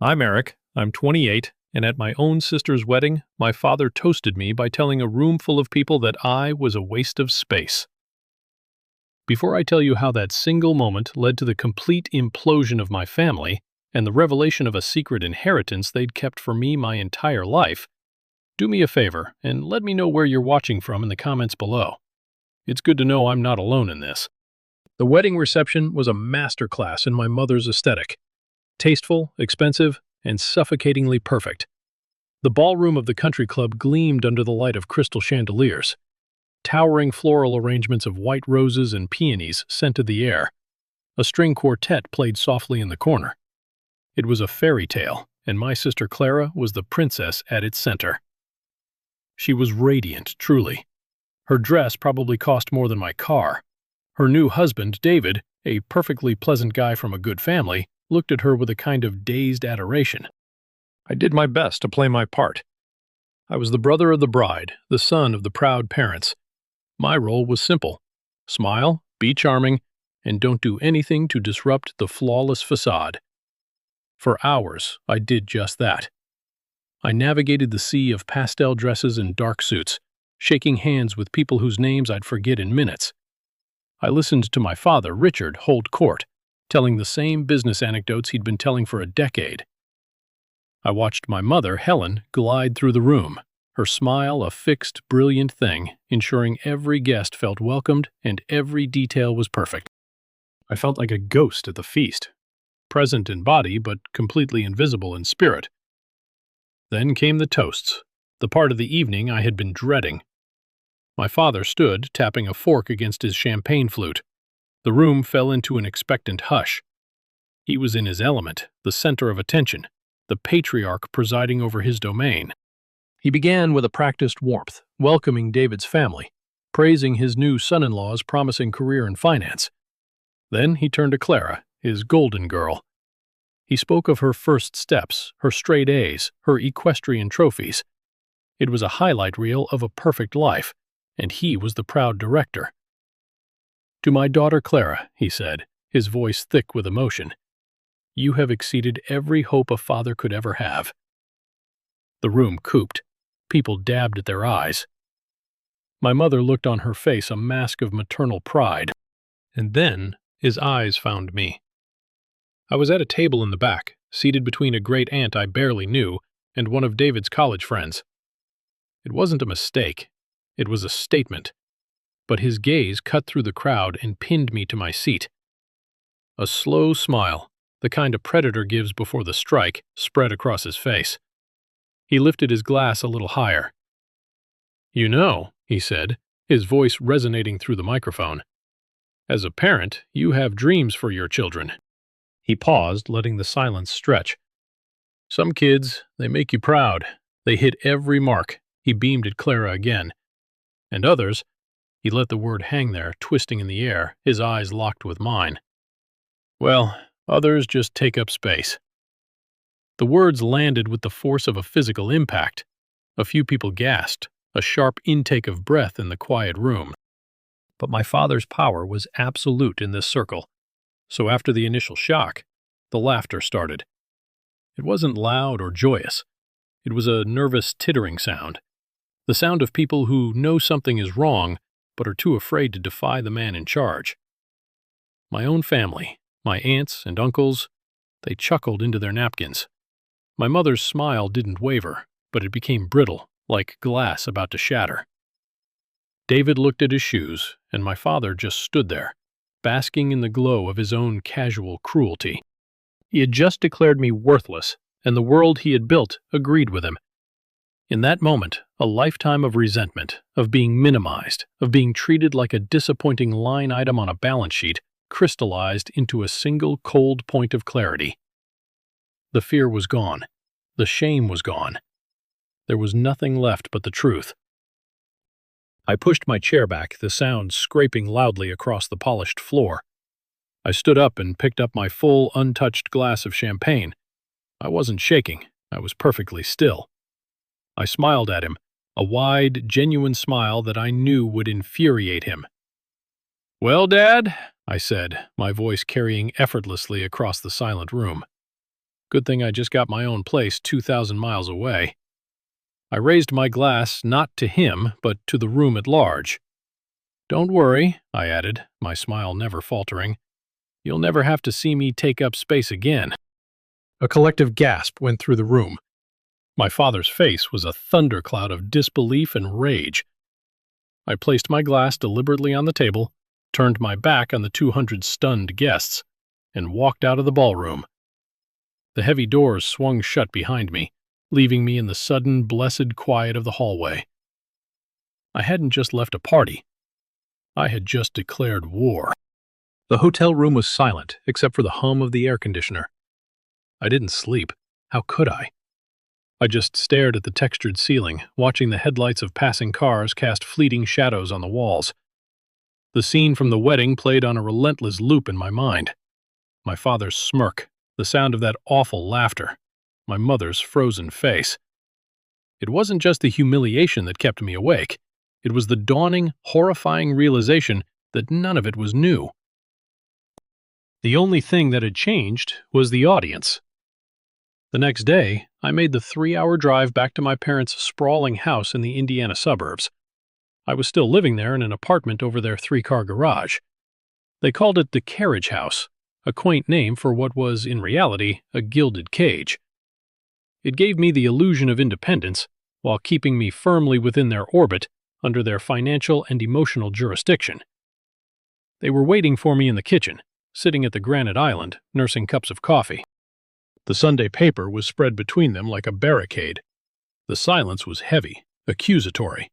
I'm Eric. I'm 28, and at my own sister's wedding, my father toasted me by telling a room full of people that I was a waste of space. Before I tell you how that single moment led to the complete implosion of my family and the revelation of a secret inheritance they'd kept for me my entire life, do me a favor and let me know where you're watching from in the comments below. It's good to know I'm not alone in this. The wedding reception was a masterclass in my mother's aesthetic. Tasteful, expensive, and suffocatingly perfect. The ballroom of the country club gleamed under the light of crystal chandeliers. Towering floral arrangements of white roses and peonies scented the air. A string quartet played softly in the corner. It was a fairy tale, and my sister Clara was the princess at its center. She was radiant, truly. Her dress probably cost more than my car. Her new husband, David, a perfectly pleasant guy from a good family, looked at her with a kind of dazed adoration. I did my best to play my part. I was the brother of the bride, the son of the proud parents. My role was simple. Smile, be charming, and don't do anything to disrupt the flawless facade. For hours, I did just that. I navigated the sea of pastel dresses and dark suits, shaking hands with people whose names I'd forget in minutes. I listened to my father, Richard, hold court, telling the same business anecdotes he'd been telling for a decade. I watched my mother, Helen, glide through the room, her smile a fixed, brilliant thing, ensuring every guest felt welcomed and every detail was perfect. I felt like a ghost at the feast, present in body but completely invisible in spirit. Then came the toasts, the part of the evening I had been dreading. My father stood, tapping a fork against his champagne flute. The room fell into an expectant hush. He was in his element, the center of attention, the patriarch presiding over his domain. He began with a practiced warmth, welcoming David's family, praising his new son-in-law's promising career in finance. Then he turned to Clara, his golden girl. He spoke of her first steps, her straight A's, her equestrian trophies. It was a highlight reel of a perfect life, and he was the proud director. "To my daughter Clara," he said, his voice thick with emotion, "you have exceeded every hope a father could ever have." The room cooped. People dabbed at their eyes. My mother looked on her face a mask of maternal pride. And then his eyes found me. I was at a table in the back, seated between a great aunt I barely knew and one of David's college friends. It wasn't a mistake. It was a statement. But his gaze cut through the crowd and pinned me to my seat. A slow smile, the kind a predator gives before the strike, spread across his face. He lifted his glass a little higher. "You know," he said, his voice resonating through the microphone, "as a parent, you have dreams for your children." He paused, letting the silence stretch. "Some kids, they make you proud. They hit every mark." He beamed at Clara again. "And others," he let the word hang there, twisting in the air, his eyes locked with mine. "Well, others just take up space." The words landed with the force of a physical impact. A few people gasped, a sharp intake of breath in the quiet room. But my father's power was absolute in this circle. So after the initial shock, the laughter started. It wasn't loud or joyous. It was a nervous tittering sound. The sound of people who know something is wrong, but are too afraid to defy the man in charge. My own family, my aunts and uncles, they chuckled into their napkins. My mother's smile didn't waver, but it became brittle, like glass about to shatter. David looked at his shoes, and my father just stood there, basking in the glow of his own casual cruelty. He had just declared me worthless, and the world he had built agreed with him. In that moment, a lifetime of resentment, of being minimized, of being treated like a disappointing line item on a balance sheet, crystallized into a single cold point of clarity. The fear was gone. The shame was gone. There was nothing left but the truth. I pushed my chair back, the sound scraping loudly across the polished floor. I stood up and picked up my full, untouched glass of champagne. I wasn't shaking. I was perfectly still. I smiled at him, a wide, genuine smile that I knew would infuriate him. "Well, Dad," I said, my voice carrying effortlessly across the silent room. Good thing I just got my own place 2,000 miles away. I raised my glass not to him, but to the room at large. "Don't worry," I added, my smile never faltering. "You'll never have to see me take up space again." A collective gasp went through the room. My father's face was a thundercloud of disbelief and rage. I placed my glass deliberately on the table, turned my back on the 200 stunned guests, and walked out of the ballroom. The heavy doors swung shut behind me, leaving me in the sudden, blessed quiet of the hallway. I hadn't just left a party. I had just declared war. The hotel room was silent, except for the hum of the air conditioner. I didn't sleep. How could I? I just stared at the textured ceiling, watching the headlights of passing cars cast fleeting shadows on the walls. The scene from the wedding played on a relentless loop in my mind. My father's smirk, the sound of that awful laughter, my mother's frozen face. It wasn't just the humiliation that kept me awake. It was the dawning, horrifying realization that none of it was new. The only thing that had changed was the audience. The next day, I made the 3-hour drive back to my parents' sprawling house in the Indiana suburbs. I was still living there in an apartment over their 3-car garage. They called it the carriage house, a quaint name for what was, in reality, a gilded cage. It gave me the illusion of independence, while keeping me firmly within their orbit, under their financial and emotional jurisdiction. They were waiting for me in the kitchen, sitting at the granite island, nursing cups of coffee. The Sunday paper was spread between them like a barricade. The silence was heavy, accusatory.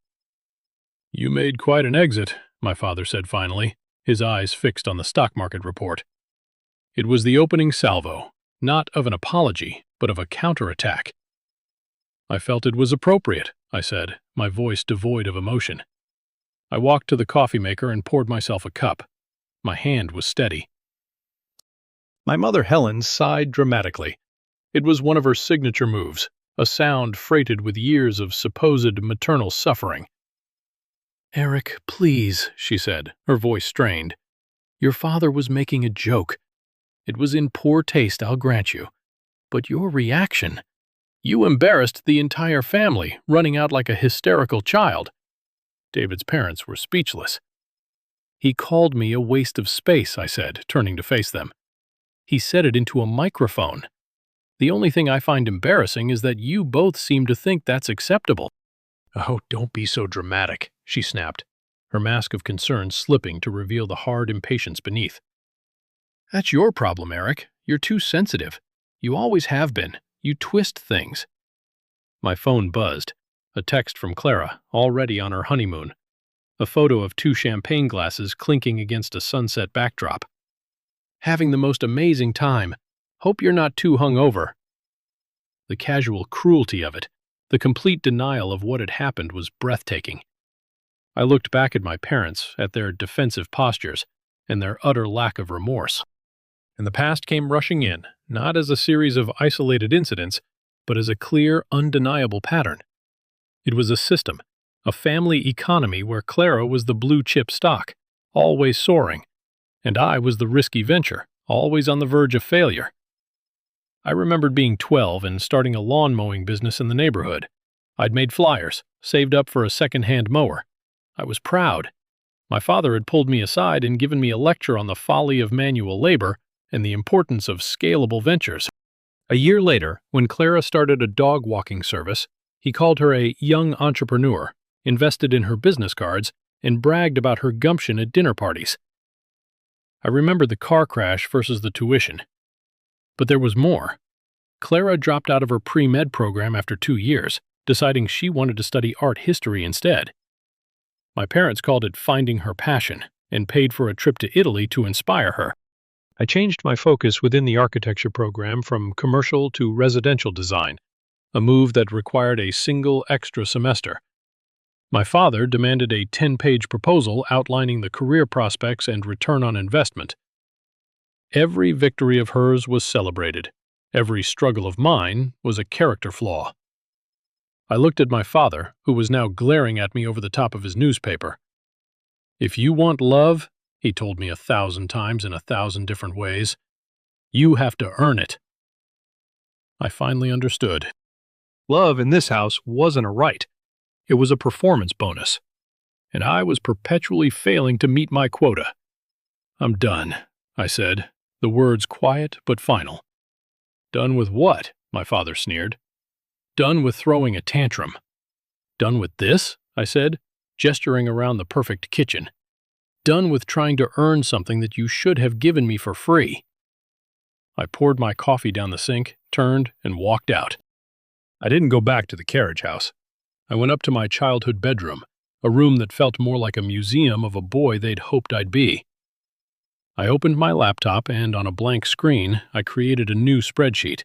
"You made quite an exit," my father said finally, his eyes fixed on the stock market report. It was the opening salvo, not of an apology, but of a counterattack. "I felt it was appropriate," I said, my voice devoid of emotion. I walked to the coffee maker and poured myself a cup. My hand was steady. My mother Helen sighed dramatically. It was one of her signature moves, a sound freighted with years of supposed maternal suffering. "Eric, please," she said, her voice strained. "Your father was making a joke. It was in poor taste, I'll grant you. But your reaction... You embarrassed the entire family, running out like a hysterical child." David's parents were speechless. "He called me a waste of space," I said, turning to face them. "He said it into a microphone. The only thing I find embarrassing is that you both seem to think that's acceptable." "Oh, don't be so dramatic," she snapped, her mask of concern slipping to reveal the hard impatience beneath. "That's your problem, Eric. You're too sensitive. You always have been. You twist things." My phone buzzed. A text from Clara, already on her honeymoon. A photo of 2 champagne glasses clinking against a sunset backdrop. "Having the most amazing time. Hope you're not too hungover." The casual cruelty of it, the complete denial of what had happened was breathtaking. I looked back at my parents, at their defensive postures, and their utter lack of remorse. And the past came rushing in, not as a series of isolated incidents, but as a clear, undeniable pattern. It was a system, a family economy where Clara was the blue-chip stock, always soaring, and I was the risky venture, always on the verge of failure. I remembered being 12 and starting a lawn mowing business in the neighborhood. I'd made flyers, saved up for a second-hand mower. I was proud. My father had pulled me aside and given me a lecture on the folly of manual labor and the importance of scalable ventures. A year later, when Clara started a dog walking service, he called her a young entrepreneur, invested in her business cards, and bragged about her gumption at dinner parties. I remembered the car crash versus the tuition. But there was more. Clara dropped out of her pre-med program after 2 years, deciding she wanted to study art history instead. My parents called it finding her passion and paid for a trip to Italy to inspire her. I changed my focus within the architecture program from commercial to residential design, a move that required a single extra semester. My father demanded a 10-page proposal outlining the career prospects and return on investment. Every victory of hers was celebrated. Every struggle of mine was a character flaw. I looked at my father, who was now glaring at me over the top of his newspaper. "If you want love," he told me 1,000 times in 1,000 different ways, "you have to earn it." I finally understood. Love in this house wasn't a right. It was a performance bonus. And I was perpetually failing to meet my quota. I'm done, I said, the words quiet but final. Done with what? My father sneered. Done with throwing a tantrum. Done with this? I said, gesturing around the perfect kitchen. Done with trying to earn something that you should have given me for free. I poured my coffee down the sink, turned, and walked out. I didn't go back to the carriage house. I went up to my childhood bedroom, a room that felt more like a museum of a boy they'd hoped I'd be. I opened my laptop and, on a blank screen, I created a new spreadsheet.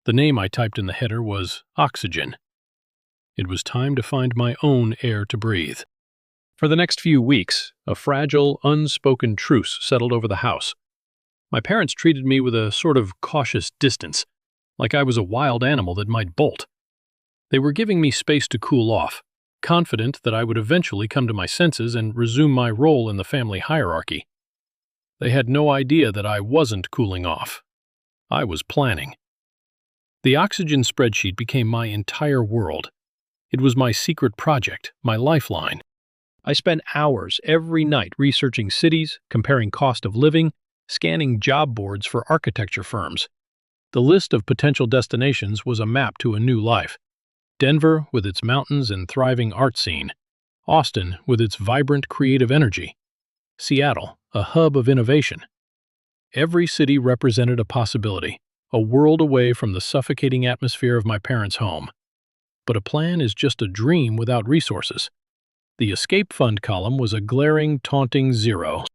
The name I typed in the header was Oxygen. It was time to find my own air to breathe. For the next few weeks, a fragile, unspoken truce settled over the house. My parents treated me with a sort of cautious distance, like I was a wild animal that might bolt. They were giving me space to cool off, confident that I would eventually come to my senses and resume my role in the family hierarchy. They had no idea that I wasn't cooling off. I was planning. The Oxygen spreadsheet became my entire world. It was my secret project, my lifeline. I spent hours every night researching cities, comparing cost of living, scanning job boards for architecture firms. The list of potential destinations was a map to a new life. Denver with its mountains and thriving art scene. Austin with its vibrant creative energy. Seattle, a hub of innovation. Every city represented a possibility, a world away from the suffocating atmosphere of my parents' home. But a plan is just a dream without resources. The escape fund column was a glaring, taunting zero.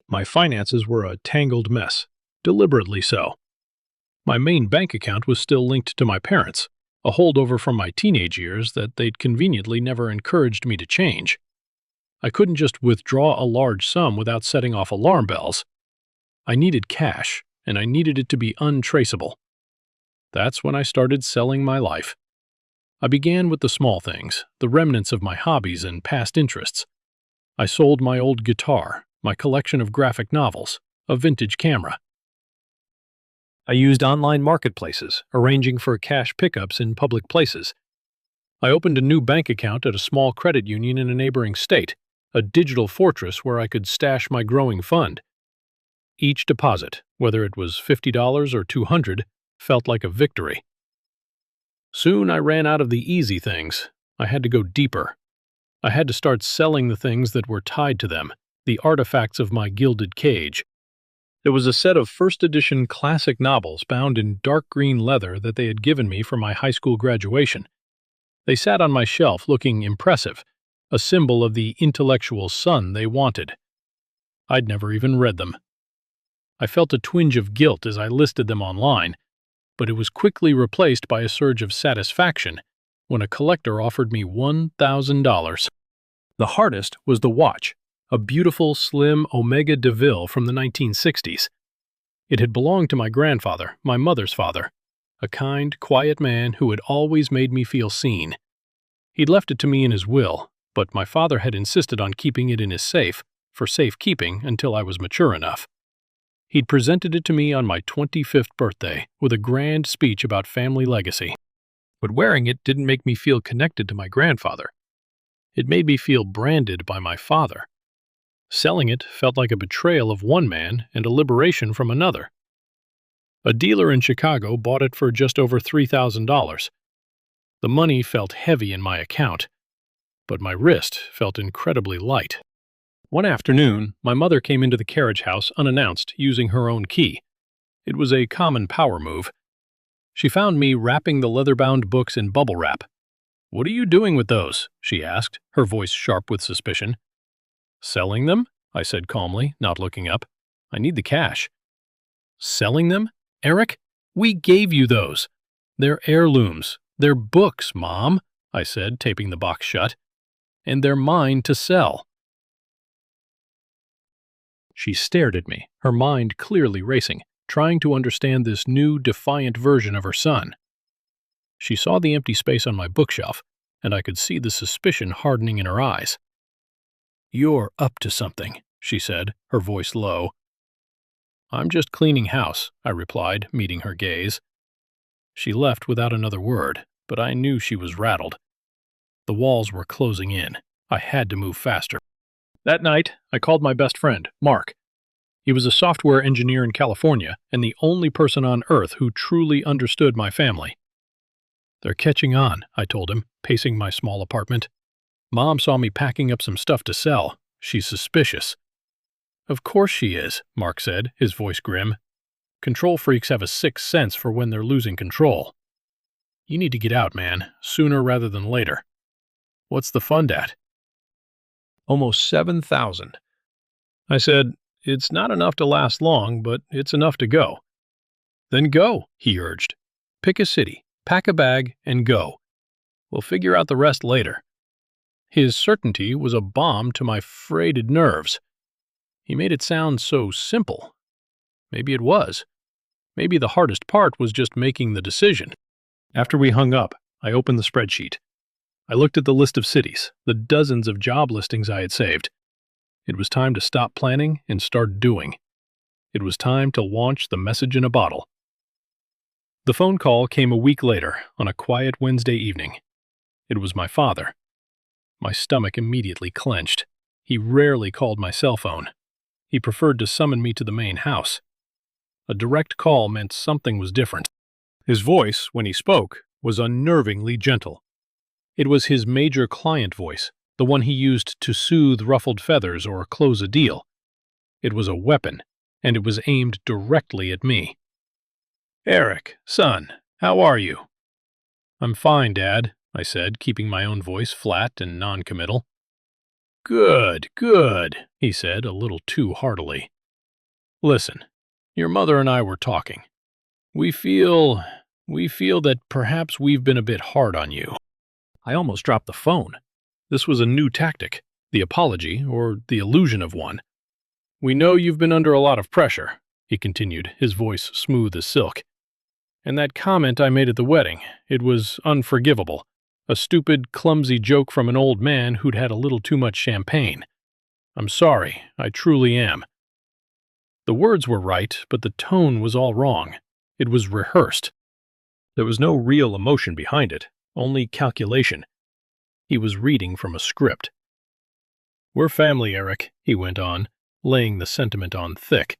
My finances were a tangled mess, deliberately so. My main bank account was still linked to my parents, a holdover from my teenage years that they'd conveniently never encouraged me to change. I couldn't just withdraw a large sum without setting off alarm bells. I needed cash, and I needed it to be untraceable. That's when I started selling my life. I began with the small things, the remnants of my hobbies and past interests. I sold my old guitar, my collection of graphic novels, a vintage camera. I used online marketplaces, arranging for cash pickups in public places. I opened a new bank account at a small credit union in a neighboring state, a digital fortress where I could stash my growing fund. Each deposit, whether it was $50 or $200, felt like a victory. Soon I ran out of the easy things. I had to go deeper. I had to start selling the things that were tied to them, the artifacts of my gilded cage. There was a set of first edition classic novels bound in dark green leather that they had given me for my high school graduation. They sat on my shelf looking impressive, a symbol of the intellectual son they wanted. I'd never even read them. I felt a twinge of guilt as I listed them online, but it was quickly replaced by a surge of satisfaction when a collector offered me $1,000. The hardest was the watch, a beautiful, slim Omega DeVille from the 1960s. It had belonged to my grandfather, my mother's father, a kind, quiet man who had always made me feel seen. He'd left it to me in his will, but my father had insisted on keeping it in his safe for safekeeping until I was mature enough. He'd presented it to me on my 25th birthday with a grand speech about family legacy. But wearing it didn't make me feel connected to my grandfather. It made me feel branded by my father. Selling it felt like a betrayal of one man and a liberation from another. A dealer in Chicago bought it for just over $3,000. The money felt heavy in my account, but my wrist felt incredibly light. One afternoon, my mother came into the carriage house unannounced, using her own key. It was a common power move. She found me wrapping the leather-bound books in bubble wrap. "What are you doing with those?" she asked, her voice sharp with suspicion. "Selling them?" I said calmly, not looking up. "I need the cash." "Selling them? Eric, we gave you those. They're heirlooms. They're books, Mom," I said, taping the box shut. "And they're mine to sell." She stared at me, her mind clearly racing, trying to understand this new, defiant version of her son. She saw the empty space on my bookshelf, and I could see the suspicion hardening in her eyes. "You're up to something," she said, her voice low. "I'm just cleaning house," I replied, meeting her gaze. She left without another word, but I knew she was rattled. The walls were closing in. I had to move faster. That night, I called my best friend, Mark. He was a software engineer in California and the only person on Earth who truly understood my family. "They're catching on," I told him, pacing my small apartment. "Mom saw me packing up some stuff to sell. She's suspicious." "Of course she is," Mark said, his voice grim. "Control freaks have a sixth sense for when they're losing control. You need to get out, man, sooner rather than later." "What's the fund at?" "Almost 7,000. I said, "It's not enough to last long, but it's enough to go." "Then go," he urged. "Pick a city, pack a bag, and go. We'll figure out the rest later." His certainty was a balm to my frayed nerves. He made it sound so simple. Maybe it was. Maybe the hardest part was just making the decision. After we hung up, I opened the spreadsheet. I looked at the list of cities, the dozens of job listings I had saved. It was time to stop planning and start doing. It was time to launch the message in a bottle. The phone call came a week later, on a quiet Wednesday evening. It was my father. My stomach immediately clenched. He rarely called my cell phone. He preferred to summon me to the main house. A direct call meant something was different. His voice, when he spoke, was unnervingly gentle. It was his major client voice, the one he used to soothe ruffled feathers or close a deal. It was a weapon, and it was aimed directly at me. "Eric, son, how are you?" "I'm fine, Dad," I said, keeping my own voice flat and non-committal. "Good, good," he said, a little too heartily. "Listen, your mother and I were talking. We feel that perhaps we've been a bit hard on you." I almost dropped the phone. This was a new tactic, the apology, or the illusion of one. "We know you've been under a lot of pressure," he continued, his voice smooth as silk. "And that comment I made at the wedding, it was unforgivable. A stupid, clumsy joke from an old man who'd had a little too much champagne. I'm sorry, I truly am." The words were right, but the tone was all wrong. It was rehearsed. There was no real emotion behind it, only calculation. He was reading from a script. "We're family, Eric," he went on, laying the sentiment on thick.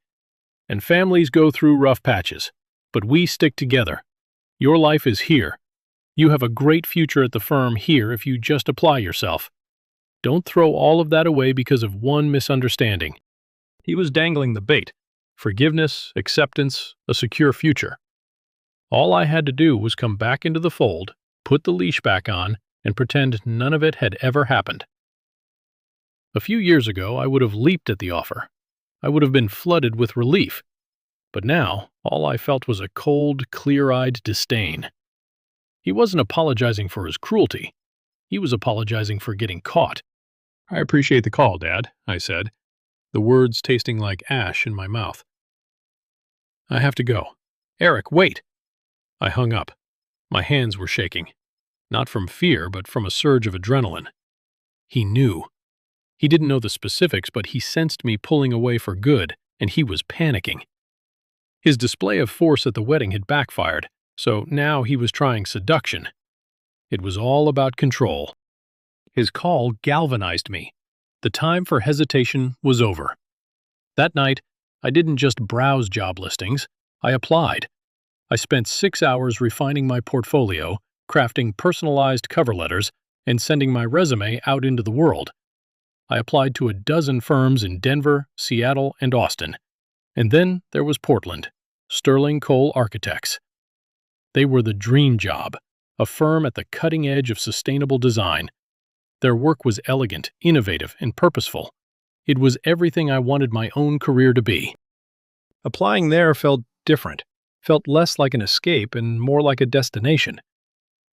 "And families go through rough patches, but we stick together. Your life is here. You have a great future at the firm here if you just apply yourself. Don't throw all of that away because of one misunderstanding." He was dangling the bait. Forgiveness, acceptance, a secure future. All I had to do was come back into the fold, put the leash back on, and pretend none of it had ever happened. A few years ago, I would have leaped at the offer. I would have been flooded with relief. But now, all I felt was a cold, clear-eyed disdain. He wasn't apologizing for his cruelty. He was apologizing for getting caught. "I appreciate the call, Dad," I said, the words tasting like ash in my mouth. "I have to go." "Eric, wait!" I hung up. My hands were shaking. Not from fear, but from a surge of adrenaline. He knew. He didn't know the specifics, but he sensed me pulling away for good, and he was panicking. His display of force at the wedding had backfired, so now he was trying seduction. It was all about control. His call galvanized me. The time for hesitation was over. That night, I didn't just browse job listings, I applied. I spent 6 hours refining my portfolio, crafting personalized cover letters, and sending my resume out into the world. I applied to a dozen firms in Denver, Seattle, and Austin. And then there was Portland, Sterling Cole Architects. They were the dream job, a firm at the cutting edge of sustainable design. Their work was elegant, innovative, and purposeful. It was everything I wanted my own career to be. Applying there felt different, felt less like an escape and more like a destination.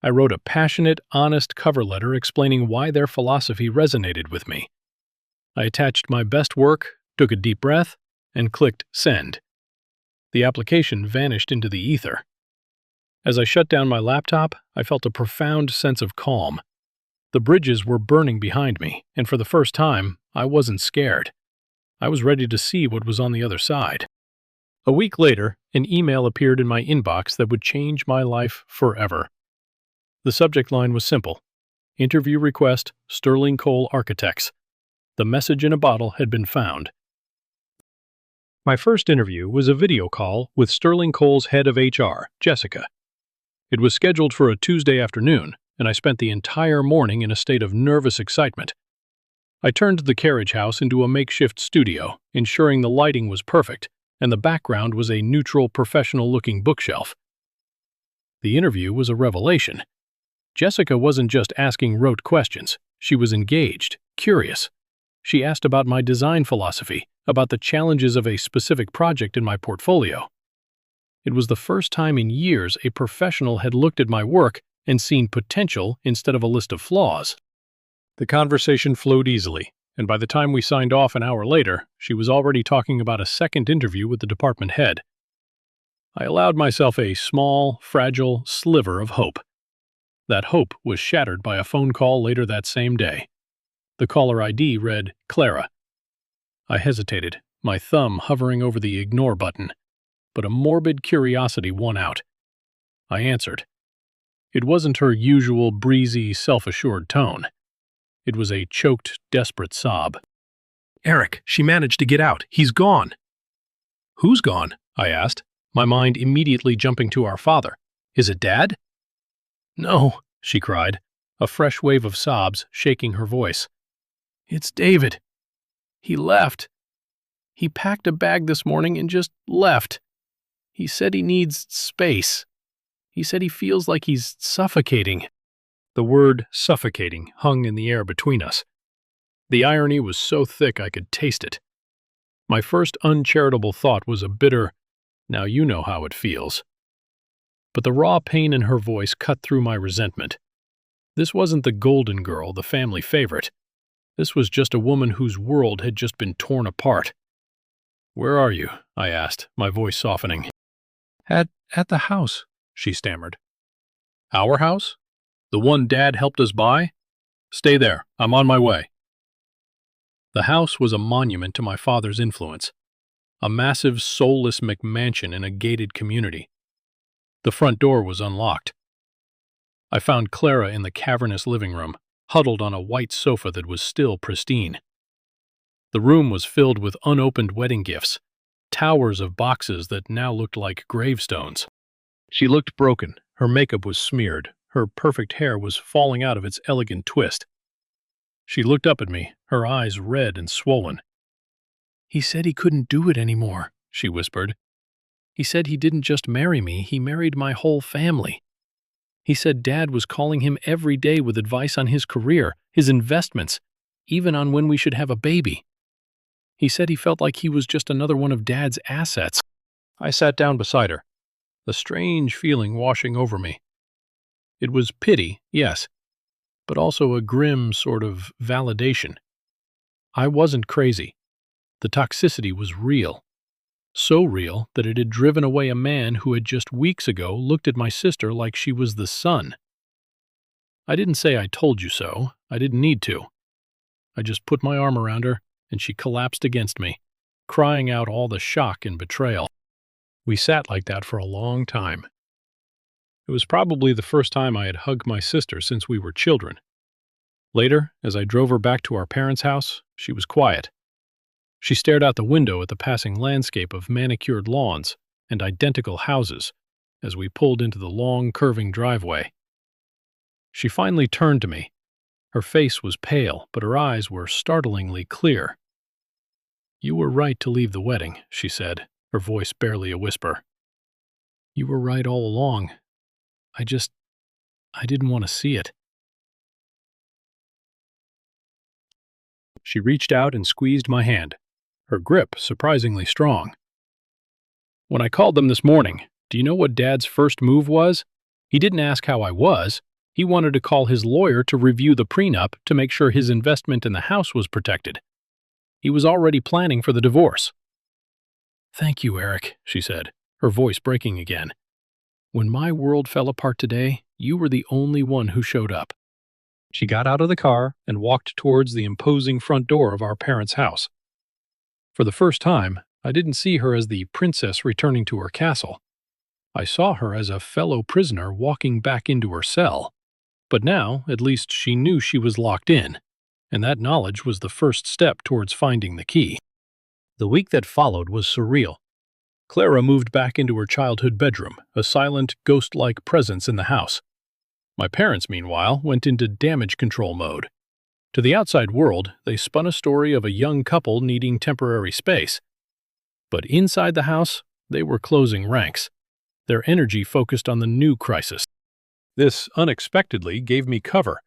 I wrote a passionate, honest cover letter explaining why their philosophy resonated with me. I attached my best work, took a deep breath, and clicked send. The application vanished into the ether. As I shut down my laptop, I felt a profound sense of calm. The bridges were burning behind me, and for the first time, I wasn't scared. I was ready to see what was on the other side. A week later, an email appeared in my inbox that would change my life forever. The subject line was simple: Interview request, Sterling Cole Architects. The message in a bottle had been found. My first interview was a video call with Sterling Cole's head of HR, Jessica. It was scheduled for a Tuesday afternoon, and I spent the entire morning in a state of nervous excitement. I turned the carriage house into a makeshift studio, ensuring the lighting was perfect, and the background was a neutral, professional-looking bookshelf. The interview was a revelation. Jessica wasn't just asking rote questions. She was engaged, curious. She asked about my design philosophy, about the challenges of a specific project in my portfolio. It was the first time in years a professional had looked at my work and seen potential instead of a list of flaws. The conversation flowed easily, and by the time we signed off an hour later, she was already talking about a second interview with the department head. I allowed myself a small, fragile sliver of hope. That hope was shattered by a phone call later that same day. The caller ID read, Clara. I hesitated, my thumb hovering over the ignore button, but a morbid curiosity won out. I answered. It wasn't her usual breezy, self-assured tone. It was a choked, desperate sob. Eric, she managed to get out. He's gone. Who's gone? I asked, my mind immediately jumping to our father. Is it Dad? No, she cried, a fresh wave of sobs shaking her voice. It's David. He left. He packed a bag this morning and just left. He said he needs space. He said he feels like he's suffocating. The word suffocating hung in the air between us. The irony was so thick I could taste it. My first uncharitable thought was a bitter, now you know how it feels. But the raw pain in her voice cut through my resentment. This wasn't the golden girl, the family favorite. This was just a woman whose world had just been torn apart. Where are you? I asked, my voice softening. At the house, she stammered. Our house? The one Dad helped us buy? Stay there. I'm on my way. The house was a monument to my father's influence. A massive, soulless McMansion in a gated community. The front door was unlocked. I found Clara in the cavernous living room, huddled on a white sofa that was still pristine. The room was filled with unopened wedding gifts, towers of boxes that now looked like gravestones. She looked broken, her makeup was smeared, her perfect hair was falling out of its elegant twist. She looked up at me, her eyes red and swollen. He said he couldn't do it anymore, she whispered. He said he didn't just marry me, he married my whole family. He said Dad was calling him every day with advice on his career, his investments, even on when we should have a baby. He said he felt like he was just another one of Dad's assets. I sat down beside her, a strange feeling washing over me. It was pity, yes, but also a grim sort of validation. I wasn't crazy. The toxicity was real. So real that it had driven away a man who had just weeks ago looked at my sister like she was the sun. I didn't say I told you so. I didn't need to. I just put my arm around her, and she collapsed against me, crying out all the shock and betrayal. We sat like that for a long time. It was probably the first time I had hugged my sister since we were children. Later, as I drove her back to our parents' house, she was quiet. She stared out the window at the passing landscape of manicured lawns and identical houses as we pulled into the long, curving driveway. She finally turned to me. Her face was pale, but her eyes were startlingly clear. You were right to leave the wedding, she said, her voice barely a whisper. You were right all along. I didn't want to see it. She reached out and squeezed my hand, her grip surprisingly strong. When I called them this morning, do you know what Dad's first move was? He didn't ask how I was. He wanted to call his lawyer to review the prenup to make sure his investment in the house was protected. He was already planning for the divorce. Thank you, Eric, she said, her voice breaking again. When my world fell apart today, you were the only one who showed up. She got out of the car and walked towards the imposing front door of our parents' house. For the first time, I didn't see her as the princess returning to her castle. I saw her as a fellow prisoner walking back into her cell. But now, at least she knew she was locked in, and that knowledge was the first step towards finding the key. The week that followed was surreal. Clara moved back into her childhood bedroom, a silent, ghost-like presence in the house. My parents, meanwhile, went into damage control mode. To the outside world, they spun a story of a young couple needing temporary space. But inside the house, they were closing ranks. Their energy focused on the new crisis. This unexpectedly gave me cover.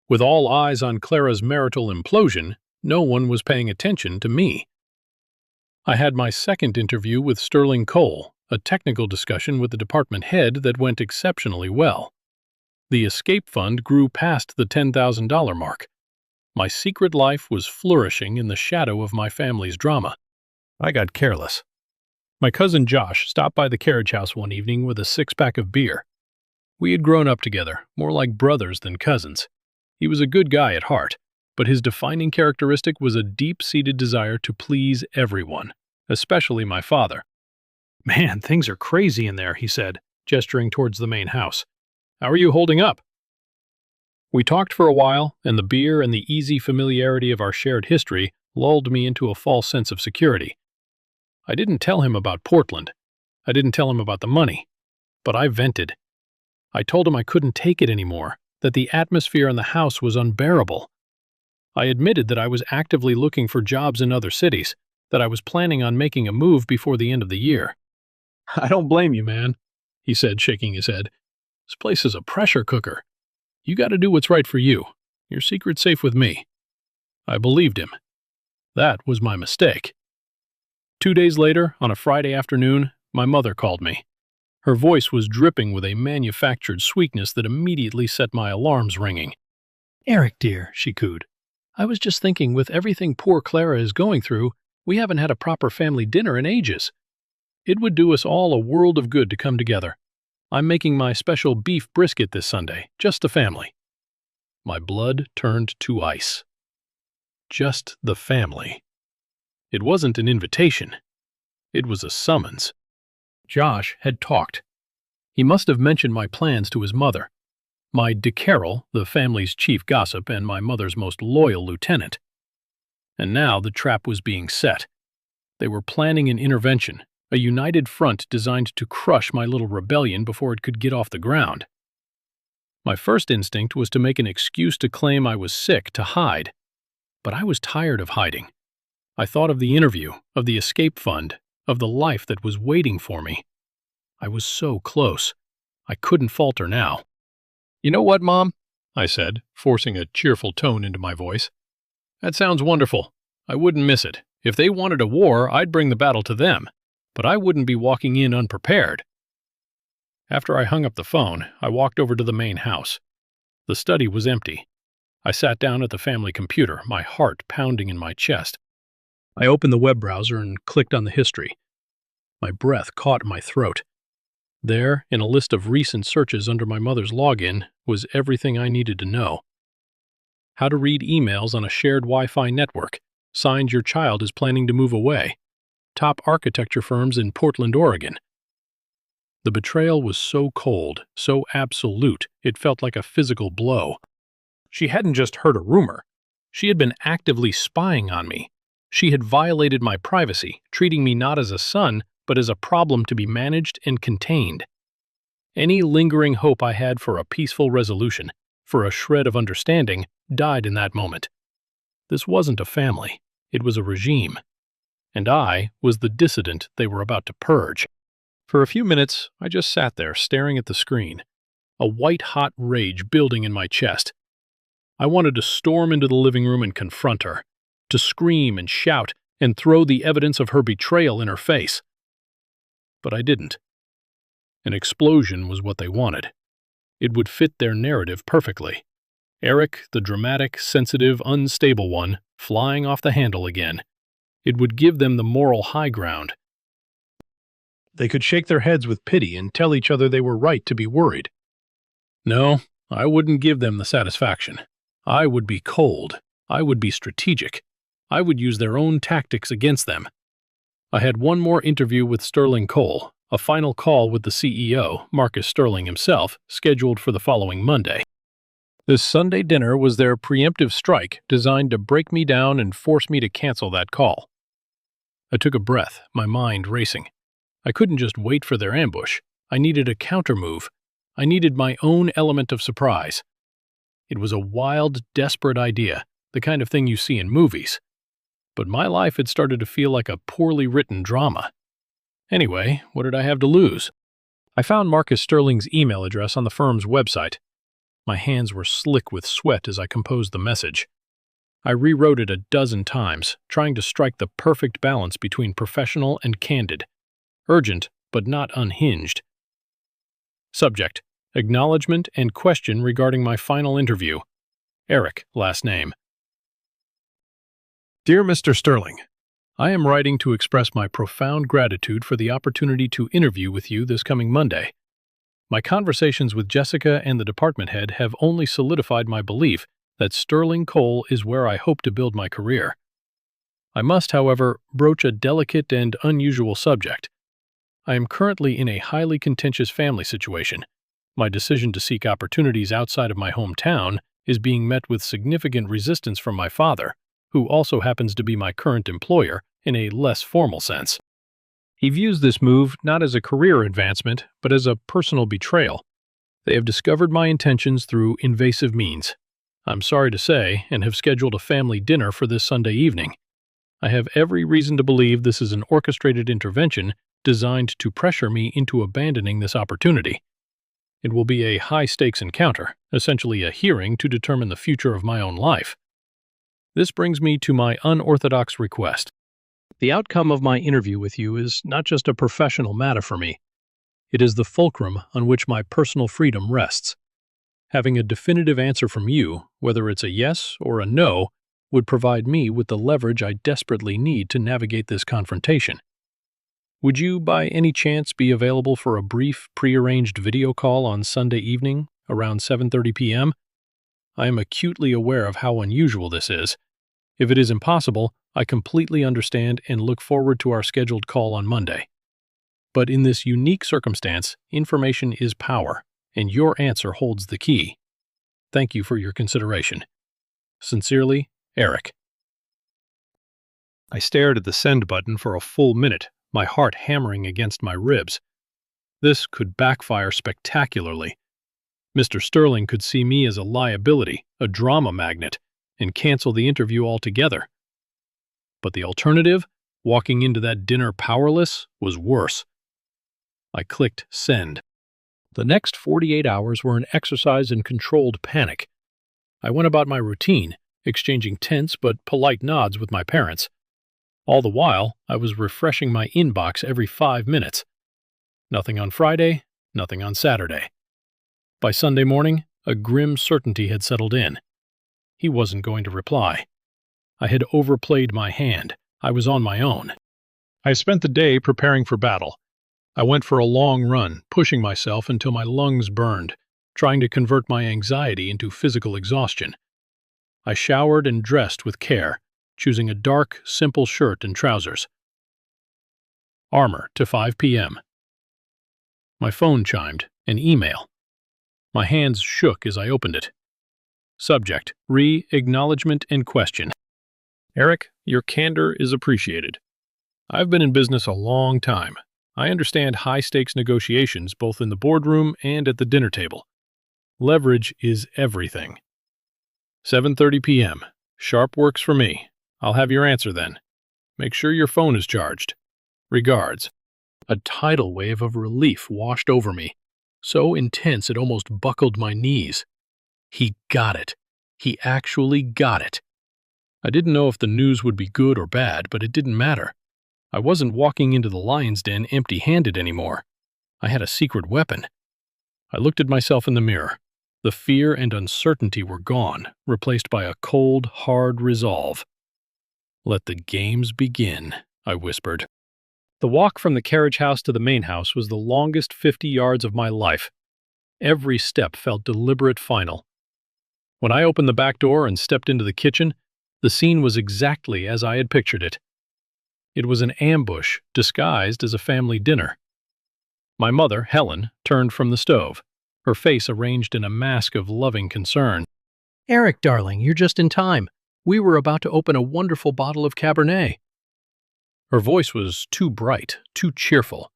With all eyes on Clara's marital implosion, no one was paying attention to me. I had my second interview with Sterling Cole, a technical discussion with the department head that went exceptionally well. The escape fund grew past the $10,000 mark. My secret life was flourishing in the shadow of my family's drama. I got careless. My cousin Josh stopped by the carriage house one evening with a six-pack of beer. We had grown up together, more like brothers than cousins. He was a good guy at heart, but his defining characteristic was a deep-seated desire to please everyone, especially my father. "Man, things are crazy in there," he said, gesturing towards the main house. "How are you holding up?" We talked for a while, and the beer and the easy familiarity of our shared history lulled me into a false sense of security. I didn't tell him about Portland. I didn't tell him about the money. But I vented. I told him I couldn't take it anymore, that the atmosphere in the house was unbearable. I admitted that I was actively looking for jobs in other cities, that I was planning on making a move before the end of the year. "I don't blame you, man," he said, shaking his head. "This place is a pressure cooker. You got to do what's right for you. Your secret's safe with me." I believed him. That was my mistake. 2 days later, on a Friday afternoon, my mother called me. Her voice was dripping with a manufactured sweetness that immediately set my alarms ringing. "Eric, dear," she cooed, "I was just thinking, with everything poor Clara is going through, we haven't had a proper family dinner in ages. It would do us all a world of good to come together. I'm making my special beef brisket this Sunday, just the family." My blood turned to ice. Just the family. It wasn't an invitation. It was a summons. Josh had talked. He must have mentioned my plans to his mother. My Dick Carroll, the family's chief gossip and my mother's most loyal lieutenant. And now the trap was being set. They were planning an intervention, a united front designed to crush my little rebellion before it could get off the ground. My first instinct was to make an excuse to claim I was sick, to hide. But I was tired of hiding. I thought of the interview, of the escape fund, of the life that was waiting for me. I was so close. I couldn't falter now. "You know what, Mom?" I said, forcing a cheerful tone into my voice. "That sounds wonderful. I wouldn't miss it. If they wanted a war, I'd bring the battle to them. But I wouldn't be walking in unprepared." After I hung up the phone, I walked over to the main house. The study was empty. I sat down at the family computer, my heart pounding in my chest. I opened the web browser and clicked on the history. My breath caught in my throat. There, in a list of recent searches under my mother's login, was everything I needed to know. How to read emails on a shared Wi-Fi network. Signs your child is planning to move away. Top architecture firms in Portland, Oregon. The betrayal was so cold, so absolute, it felt like a physical blow. She hadn't just heard a rumor. She had been actively spying on me. She had violated my privacy, treating me not as a son, but as a problem to be managed and contained. Any lingering hope I had for a peaceful resolution, for a shred of understanding, died in that moment. This wasn't a family. It was a regime. And I was the dissident they were about to purge. For a few minutes, I just sat there staring at the screen, a white-hot rage building in my chest. I wanted to storm into the living room and confront her, to scream and shout and throw the evidence of her betrayal in her face. But I didn't. An explosion was what they wanted. It would fit their narrative perfectly. Eric, the dramatic, sensitive, unstable one, flying off the handle again. It would give them the moral high ground. They could shake their heads with pity and tell each other they were right to be worried. No, I wouldn't give them the satisfaction. I would be cold. I would be strategic. I would use their own tactics against them. I had one more interview with Sterling Cole, a final call with the CEO, Marcus Sterling himself, scheduled for the following Monday. This Sunday dinner was their preemptive strike designed to break me down and force me to cancel that call. I took a breath, my mind racing. I couldn't just wait for their ambush. I needed a countermove. I needed my own element of surprise. It was a wild, desperate idea, the kind of thing you see in movies. But my life had started to feel like a poorly written drama. Anyway, what did I have to lose? I found Marcus Sterling's email address on the firm's website. My hands were slick with sweat as I composed the message. I rewrote it a dozen times, trying to strike the perfect balance between professional and candid. Urgent, but not unhinged. Subject: acknowledgement and question regarding my final interview. Eric, last name. Dear Mr. Sterling, I am writing to express my profound gratitude for the opportunity to interview with you this coming Monday. My conversations with Jessica and the department head have only solidified my belief that Sterling Cole is where I hope to build my career. I must, however, broach a delicate and unusual subject. I am currently in a highly contentious family situation. My decision to seek opportunities outside of my hometown is being met with significant resistance from my father, who also happens to be my current employer in a less formal sense. He views this move not as a career advancement, but as a personal betrayal. They have discovered my intentions through invasive means. I'm sorry to say, and have scheduled a family dinner for this Sunday evening. I have every reason to believe this is an orchestrated intervention designed to pressure me into abandoning this opportunity. It will be a high-stakes encounter, essentially a hearing to determine the future of my own life. This brings me to my unorthodox request. The outcome of my interview with you is not just a professional matter for me. It is the fulcrum on which my personal freedom rests. Having a definitive answer from you, whether it's a yes or a no, would provide me with the leverage I desperately need to navigate this confrontation. Would you, by any chance, be available for a brief, prearranged video call on Sunday evening, around 7:30 p.m.? I am acutely aware of how unusual this is. If it is impossible, I completely understand and look forward to our scheduled call on Monday. But in this unique circumstance, information is power, and your answer holds the key. Thank you for your consideration. Sincerely, Eric. I stared at the send button for a full minute, my heart hammering against my ribs. This could backfire spectacularly. Mr. Sterling could see me as a liability, a drama magnet, and cancel the interview altogether. But the alternative, walking into that dinner powerless, was worse. I clicked send. The next 48 hours were an exercise in controlled panic. I went about my routine, exchanging tense but polite nods with my parents. All the while, I was refreshing my inbox every 5 minutes. Nothing on Friday, nothing on Saturday. By Sunday morning, a grim certainty had settled in. He wasn't going to reply. I had overplayed my hand. I was on my own. I spent the day preparing for battle. I went for a long run, pushing myself until my lungs burned, trying to convert my anxiety into physical exhaustion. I showered and dressed with care, choosing a dark, simple shirt and trousers. Armor to 5 p.m. My phone chimed, an email. My hands shook as I opened it. Subject: acknowledgement and question. Eric, your candor is appreciated. I've been in business a long time. I understand high-stakes negotiations both in the boardroom and at the dinner table. Leverage is everything. 7:30 p.m. Sharp works for me. I'll have your answer then. Make sure your phone is charged. Regards. A tidal wave of relief washed over me, so intense it almost buckled my knees. He got it. He actually got it. I didn't know if the news would be good or bad, but it didn't matter. I wasn't walking into the lion's den empty-handed anymore. I had a secret weapon. I looked at myself in the mirror. The fear and uncertainty were gone, replaced by a cold, hard resolve. Let the games begin, I whispered. The walk from the carriage house to the main house was the longest 50 yards of my life. Every step felt deliberate final. When I opened the back door and stepped into the kitchen, the scene was exactly as I had pictured it. It was an ambush disguised as a family dinner. My mother, Helen, turned from the stove, her face arranged in a mask of loving concern. "Eric, darling, you're just in time. We were about to open a wonderful bottle of Cabernet." Her voice was too bright, too cheerful.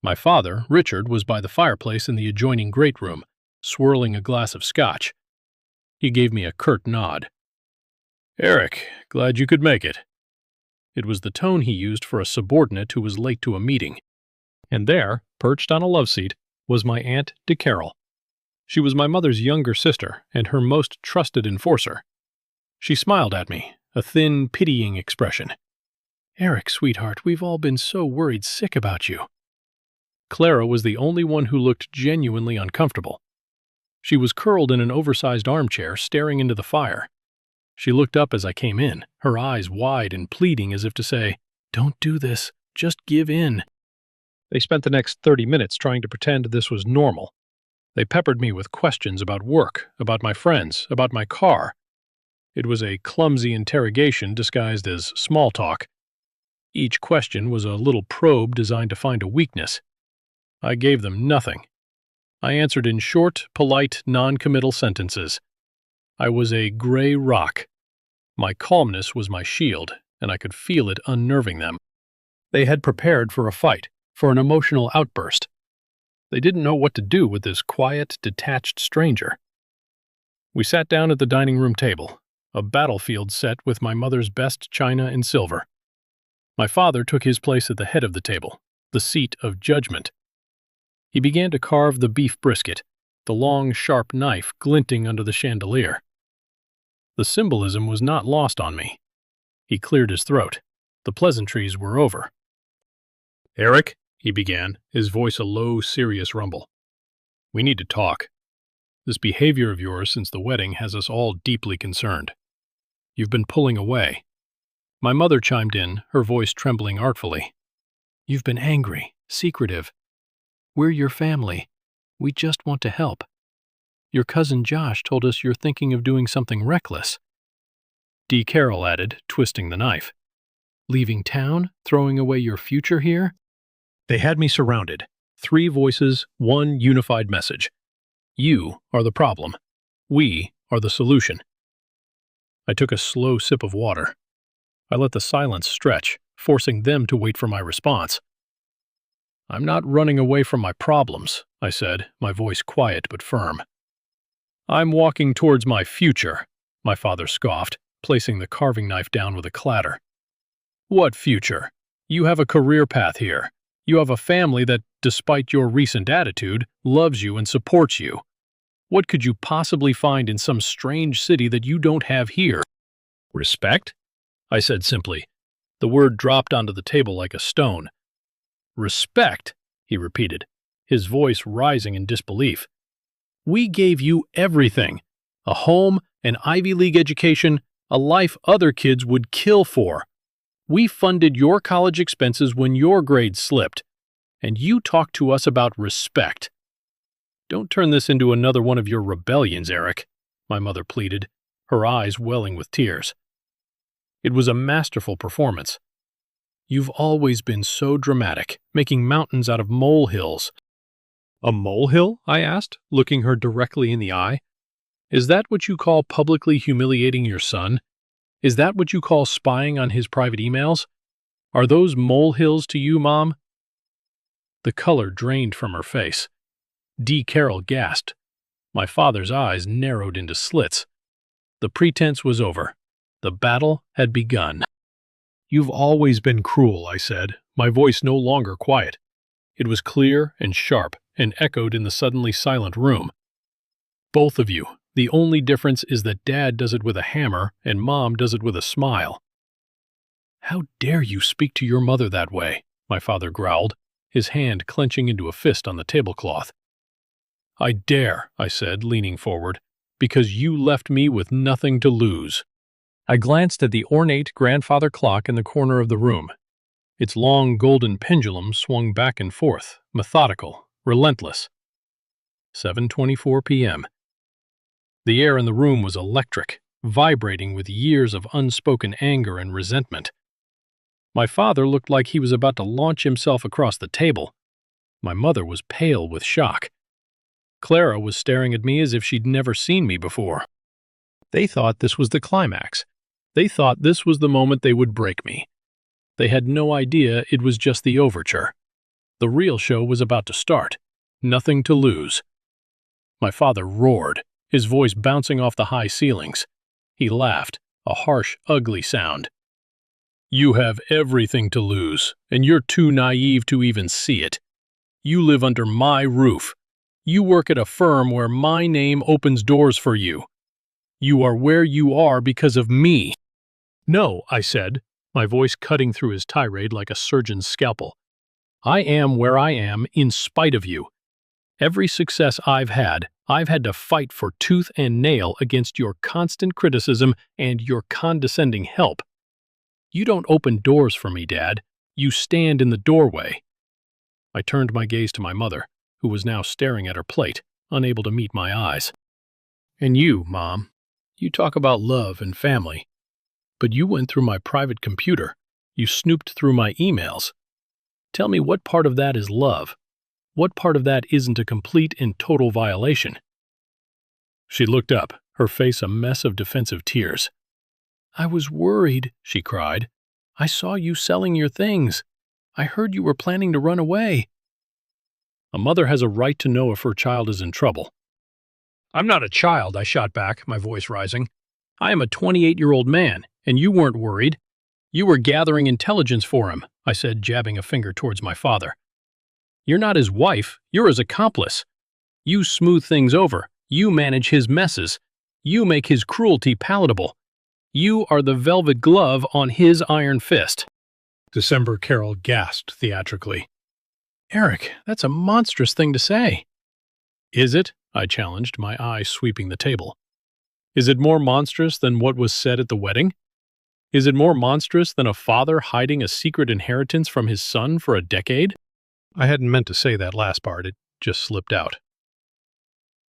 My father, Richard, was by the fireplace in the adjoining great room, swirling a glass of scotch. He gave me a curt nod. "Eric, glad you could make it." It was the tone he used for a subordinate who was late to a meeting. And there, perched on a loveseat, was my Aunt DeCarroll. She was my mother's younger sister and her most trusted enforcer. She smiled at me, a thin, pitying expression. "Eric, sweetheart, we've all been so worried sick about you." Clara was the only one who looked genuinely uncomfortable. She was curled in an oversized armchair, staring into the fire. She looked up as I came in, her eyes wide and pleading as if to say, "Don't do this, just give in." They spent the next 30 minutes trying to pretend this was normal. They peppered me with questions about work, about my friends, about my car. It was a clumsy interrogation disguised as small talk. Each question was a little probe designed to find a weakness. I gave them nothing. I answered in short, polite, non-committal sentences. I was a gray rock. My calmness was my shield, and I could feel it unnerving them. They had prepared for a fight, for an emotional outburst. They didn't know what to do with this quiet, detached stranger. We sat down at the dining room table, a battlefield set with my mother's best china and silver. My father took his place at the head of the table, the seat of judgment. He began to carve the beef brisket, the long, sharp knife glinting under the chandelier. The symbolism was not lost on me. He cleared his throat. The pleasantries were over. "Eric," he began, his voice a low, serious rumble. "We need to talk. This behavior of yours since the wedding has us all deeply concerned. You've been pulling away." My mother chimed in, her voice trembling artfully. "You've been angry, secretive. We're your family. We just want to help. Your cousin Josh told us you're thinking of doing something reckless." D. Carroll added, twisting the knife. "Leaving town? Throwing away your future here?" They had me surrounded. 3 voices, 1 unified message. You are the problem. We are the solution. I took a slow sip of water. I let the silence stretch, forcing them to wait for my response. "I'm not running away from my problems," I said, my voice quiet but firm. "I'm walking towards my future," my father scoffed, placing the carving knife down with a clatter. "What future? You have a career path here. You have a family that, despite your recent attitude, loves you and supports you. What could you possibly find in some strange city that you don't have here?" "Respect?" I said simply. The word dropped onto the table like a stone. "Respect," he repeated, his voice rising in disbelief. "We gave you everything. A home, an Ivy League education, a life other kids would kill for. We funded your college expenses when your grades slipped, and you talk to us about respect." "Don't turn this into another one of your rebellions, Eric," my mother pleaded, her eyes welling with tears. It was a masterful performance. "You've always been so dramatic, making mountains out of molehills." "A molehill?" I asked, looking her directly in the eye. "Is that what you call publicly humiliating your son? Is that what you call spying on his private emails? Are those molehills to you, Mom?" The color drained from her face. D. Carroll gasped. My father's eyes narrowed into slits. The pretense was over. The battle had begun. "You've always been cruel," I said, my voice no longer quiet. It was clear and sharp and echoed in the suddenly silent room. "Both of you. The only difference is that Dad does it with a hammer and Mom does it with a smile." "How dare you speak to your mother that way?" my father growled, his hand clenching into a fist on the tablecloth. "I dare," I said, leaning forward, "because you left me with nothing to lose." I glanced at the ornate grandfather clock in the corner of the room. Its long golden pendulum swung back and forth, methodical, relentless. 7:24 p.m. The air in the room was electric, vibrating with years of unspoken anger and resentment. My father looked like he was about to launch himself across the table. My mother was pale with shock. Clara was staring at me as if she'd never seen me before. They thought this was the climax. They thought this was the moment they would break me. They had no idea it was just the overture. The real show was about to start. Nothing to lose. My father roared, his voice bouncing off the high ceilings. He laughed, a harsh, ugly sound. You have everything to lose, and you're too naive to even see it. You live under my roof. You work at a firm where my name opens doors for you. You are where you are because of me. No, I said, my voice cutting through his tirade like a surgeon's scalpel. I am where I am in spite of you. Every success I've had to fight for tooth and nail against your constant criticism and your condescending help. You don't open doors for me, Dad. You stand in the doorway. I turned my gaze to my mother, who was now staring at her plate, unable to meet my eyes. And you, Mom, you talk about love and family, but you went through my private computer. You snooped through my emails. Tell me what part of that is love? What part of that isn't a complete and total violation? She looked up, her face a mess of defensive tears. I was worried, she cried. I saw you selling your things. I heard you were planning to run away. A mother has a right to know if her child is in trouble. I'm not a child, I shot back, my voice rising. I am a 28-year-old man, and you weren't worried. You were gathering intelligence for him, I said, jabbing a finger towards my father. You're not his wife, you're his accomplice. You smooth things over, you manage his messes, you make his cruelty palatable. You are the velvet glove on his iron fist. December Carol gasped theatrically. Eric, that's a monstrous thing to say. Is it? I challenged, my eye sweeping the table. Is it more monstrous than what was said at the wedding? Is it more monstrous than a father hiding a secret inheritance from his son for a decade? I hadn't meant to say that last part, it just slipped out.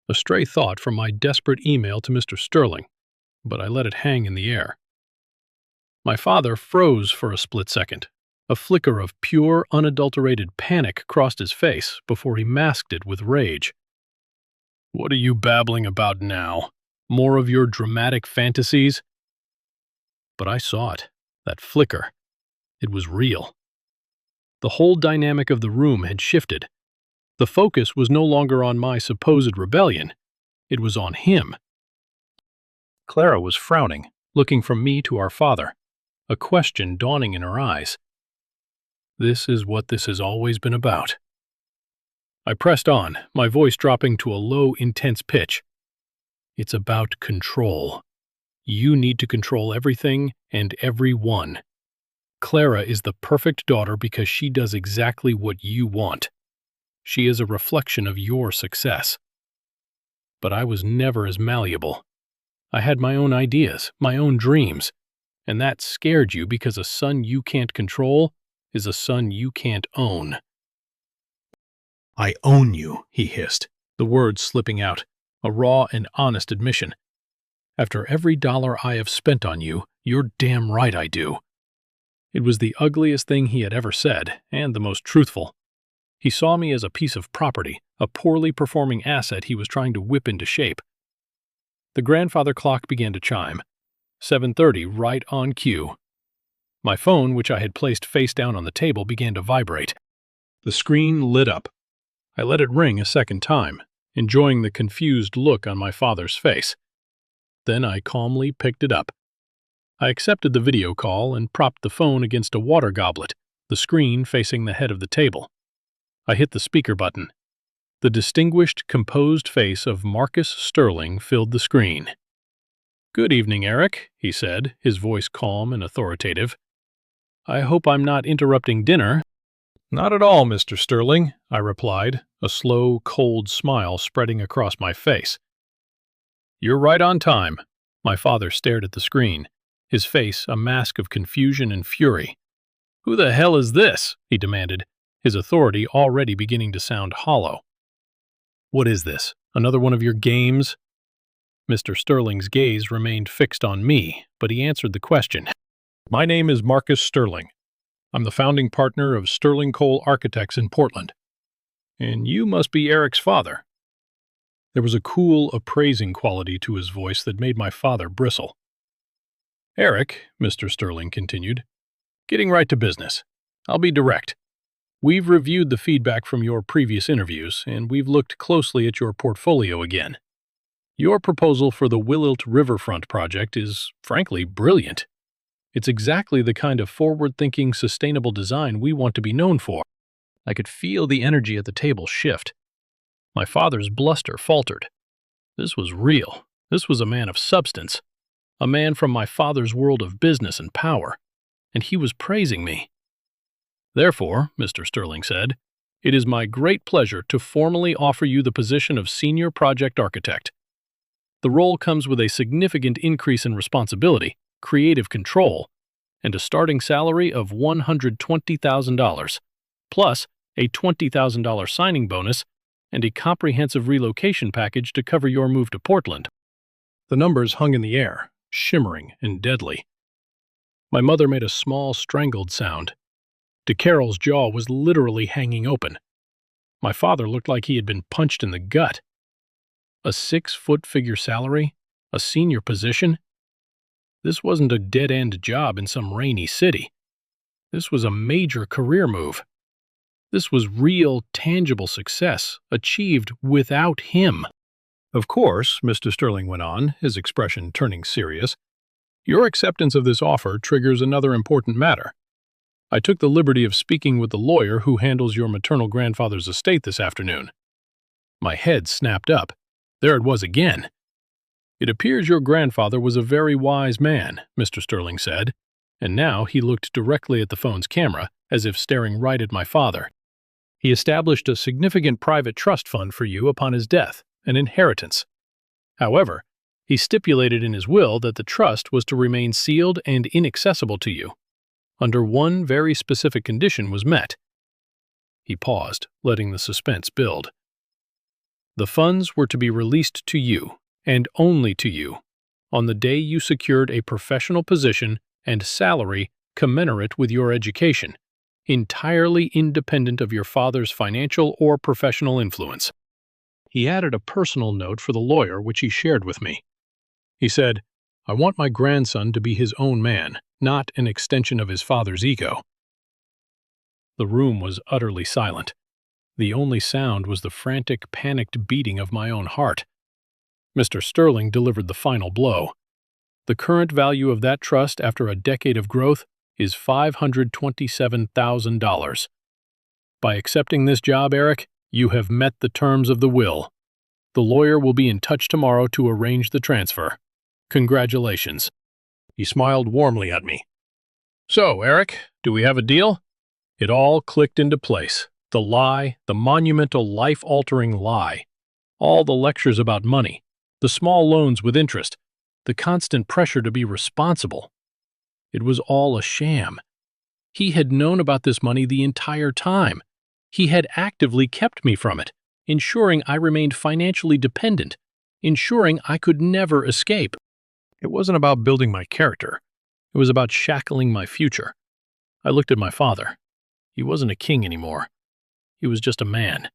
A stray thought from my desperate email to Mr. Sterling, but I let it hang in the air. My father froze for a split second. A flicker of pure, unadulterated panic crossed his face before he masked it with rage. What are you babbling about now? More of your dramatic fantasies? But I saw it, that flicker. It was real. The whole dynamic of the room had shifted. The focus was no longer on my supposed rebellion. It was on him. Clara was frowning, looking from me to our father, a question dawning in her eyes. This is what this has always been about. I pressed on, my voice dropping to a low, intense pitch. It's about control. You need to control everything and everyone. Clara is the perfect daughter because she does exactly what you want. She is a reflection of your success. But I was never as malleable. I had my own ideas, my own dreams, and that scared you because a son you can't control is a son you can't own. I own you, he hissed, the words slipping out, a raw and honest admission. After every dollar I have spent on you, you're damn right I do. It was the ugliest thing he had ever said, and the most truthful. He saw me as a piece of property, a poorly performing asset he was trying to whip into shape. The grandfather clock began to chime. 7:30, right on cue. My phone, which I had placed face down on the table, began to vibrate. The screen lit up. I let it ring a second time, enjoying the confused look on my father's face. Then I calmly picked it up. I accepted the video call and propped the phone against a water goblet, the screen facing the head of the table. I hit the speaker button. The distinguished, composed face of Marcus Sterling filled the screen. Good evening, Eric, he said, his voice calm and authoritative. I hope I'm not interrupting dinner. Not at all, Mr. Sterling, I replied, a slow, cold smile spreading across my face. You're right on time. My father stared at the screen, his face a mask of confusion and fury. Who the hell is this? He demanded, his authority already beginning to sound hollow. What is this? Another one of your games? Mr. Sterling's gaze remained fixed on me, but he answered the question. My name is Marcus Sterling. I'm the founding partner of Sterling Cole Architects in Portland. And you must be Eric's father." There was a cool, appraising quality to his voice that made my father bristle. "Eric," Mr. Sterling continued, "getting right to business. I'll be direct. We've reviewed the feedback from your previous interviews, and we've looked closely at your portfolio again. Your proposal for the Willilt Riverfront project is, frankly, brilliant. It's exactly the kind of forward-thinking, sustainable design we want to be known for." I could feel the energy at the table shift. My father's bluster faltered. This was real. This was a man of substance, a man from my father's world of business and power, and he was praising me. "Therefore," Mr. Sterling said, "it is my great pleasure to formally offer you the position of Senior Project Architect. The role comes with a significant increase in responsibility, creative control, and a starting salary of $120,000, plus a $20,000 signing bonus and a comprehensive relocation package to cover your move to Portland." The numbers hung in the air, shimmering and deadly. My mother made a small, strangled sound. DeCarroll's jaw was literally hanging open. My father looked like he had been punched in the gut. A 6-figure salary? A senior position? This wasn't a dead-end job in some rainy city. This was a major career move. This was real, tangible success, achieved without him. "Of course," Mr. Sterling went on, his expression turning serious, "your acceptance of this offer triggers another important matter. I took the liberty of speaking with the lawyer who handles your maternal grandfather's estate this afternoon." My head snapped up. There it was again. "It appears your grandfather was a very wise man," Mr. Sterling said, and now he looked directly at the phone's camera, as if staring right at my father. "He established a significant private trust fund for you upon his death, an inheritance. However, he stipulated in his will that the trust was to remain sealed and inaccessible to you, under one very specific condition was met." He paused, letting the suspense build. "The funds were to be released to you, and only to you, on the day you secured a professional position and salary commensurate with your education, entirely independent of your father's financial or professional influence." He added a personal note for the lawyer, which he shared with me. He said, "I want my grandson to be his own man, not an extension of his father's ego." The room was utterly silent. The only sound was the frantic, panicked beating of my own heart. Mr. Sterling delivered the final blow. "The current value of that trust after a decade of growth is $527,000. By accepting this job, Eric, you have met the terms of the will. The lawyer will be in touch tomorrow to arrange the transfer. Congratulations." He smiled warmly at me. "So, Eric, do we have a deal?" It all clicked into place. The lie, the monumental, life-altering lie. All the lectures about money, the small loans with interest, the constant pressure to be responsible. It was all a sham. He had known about this money the entire time. He had actively kept me from it, ensuring I remained financially dependent, ensuring I could never escape. It wasn't about building my character. It was about shackling my future. I looked at my father. He wasn't a king anymore. He was just a man.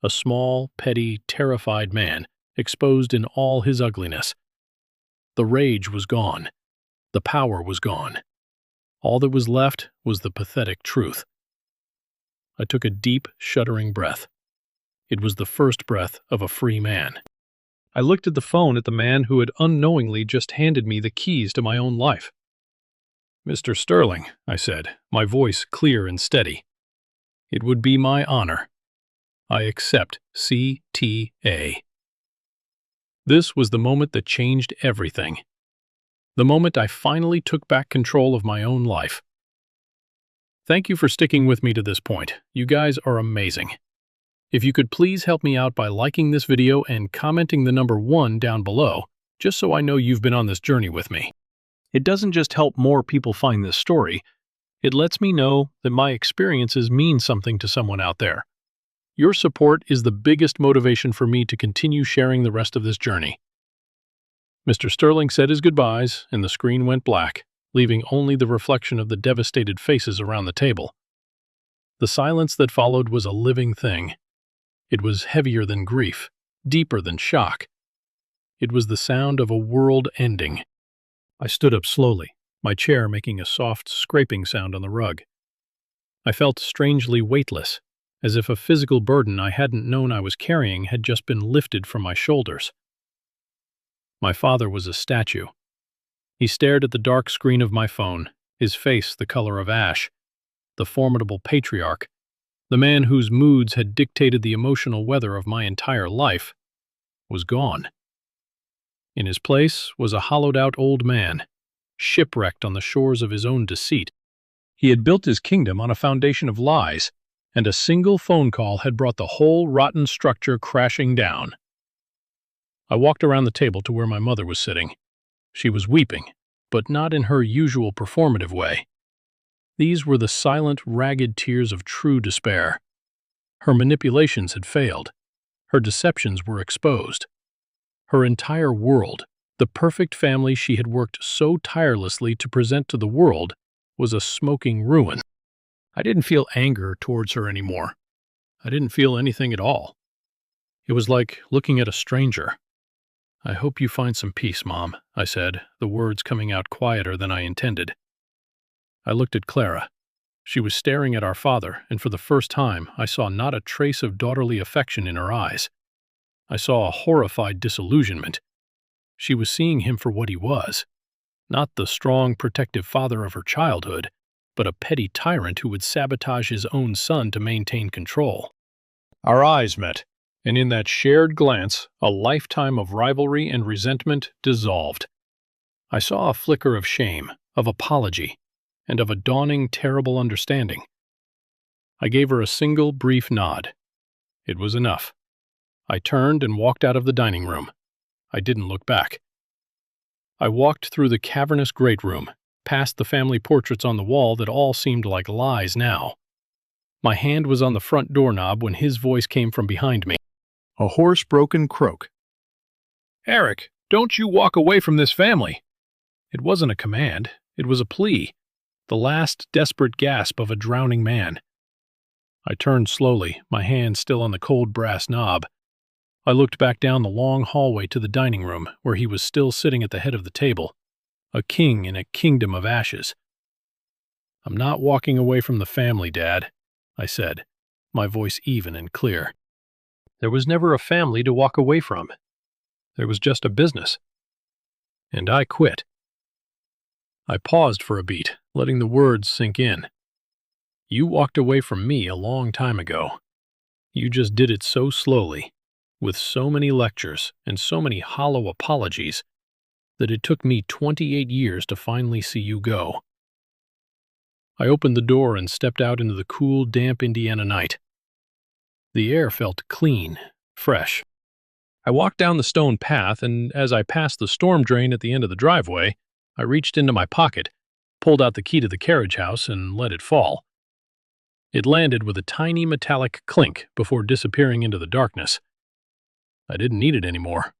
A small, petty, terrified man, exposed in all his ugliness. The rage was gone. The power was gone. All that was left was the pathetic truth. I took a deep, shuddering breath. It was the first breath of a free man. I looked at the phone at the man who had unknowingly just handed me the keys to my own life. "Mr. Sterling," I said, my voice clear and steady, "it would be my honor. I accept CTA." This was the moment that changed everything. The moment I finally took back control of my own life. Thank you for sticking with me to this point. You guys are amazing. If you could please help me out by liking this video and commenting the number 1 down below, just so I know you've been on this journey with me. It doesn't just help more people find this story, it lets me know that my experiences mean something to someone out there. Your support is the biggest motivation for me to continue sharing the rest of this journey. Mr. Sterling said his goodbyes, and the screen went black. leaving only the reflection of the devastated faces around the table. The silence that followed was a living thing. It was heavier than grief, deeper than shock. It was the sound of a world ending. I stood up slowly, my chair making a soft scraping sound on the rug. I felt strangely weightless, as if a physical burden I hadn't known I was carrying had just been lifted from my shoulders. My father was a statue. He stared at the dark screen of my phone, his face the color of ash. The formidable patriarch, the man whose moods had dictated the emotional weather of my entire life, was gone. In his place was a hollowed-out old man, shipwrecked on the shores of his own deceit. He had built his kingdom on a foundation of lies, and a single phone call had brought the whole rotten structure crashing down. I walked around the table to where my mother was sitting. She was weeping, but not in her usual performative way. These were the silent, ragged tears of true despair. Her manipulations had failed. Her deceptions were exposed. Her entire world, the perfect family she had worked so tirelessly to present to the world, was a smoking ruin. I didn't feel anger towards her anymore. I didn't feel anything at all. It was like looking at a stranger. "I hope you find some peace, Mom," I said, the words coming out quieter than I intended. I looked at Clara. She was staring at our father, and for the first time I saw not a trace of daughterly affection in her eyes. I saw a horrified disillusionment. She was seeing him for what he was, not the strong, protective father of her childhood, but a petty tyrant who would sabotage his own son to maintain control. Our eyes met, and in that shared glance, a lifetime of rivalry and resentment dissolved. I saw a flicker of shame, of apology, and of a dawning terrible understanding. I gave her a single brief nod. It was enough. I turned and walked out of the dining room. I didn't look back. I walked through the cavernous great room, past the family portraits on the wall that all seemed like lies now. My hand was on the front doorknob when his voice came from behind me. A hoarse, broken croak. "Eric, don't you walk away from this family." It wasn't a command. It was a plea. The last desperate gasp of a drowning man. I turned slowly, my hand still on the cold brass knob. I looked back down the long hallway to the dining room, where he was still sitting at the head of the table, a king in a kingdom of ashes. "I'm not walking away from the family, Dad," I said, my voice even and clear. There was never a family to walk away from. There was just a business. And I quit. I paused for a beat, letting the words sink in. You walked away from me a long time ago. You just did it so slowly, with so many lectures and so many hollow apologies, that it took me 28 years to finally see you go. I opened the door and stepped out into the cool, damp Indiana night. The air felt clean, fresh. I walked down the stone path, and as I passed the storm drain at the end of the driveway, I reached into my pocket, pulled out the key to the carriage house, and let it fall. It landed with a tiny metallic clink before disappearing into the darkness. I didn't need it anymore.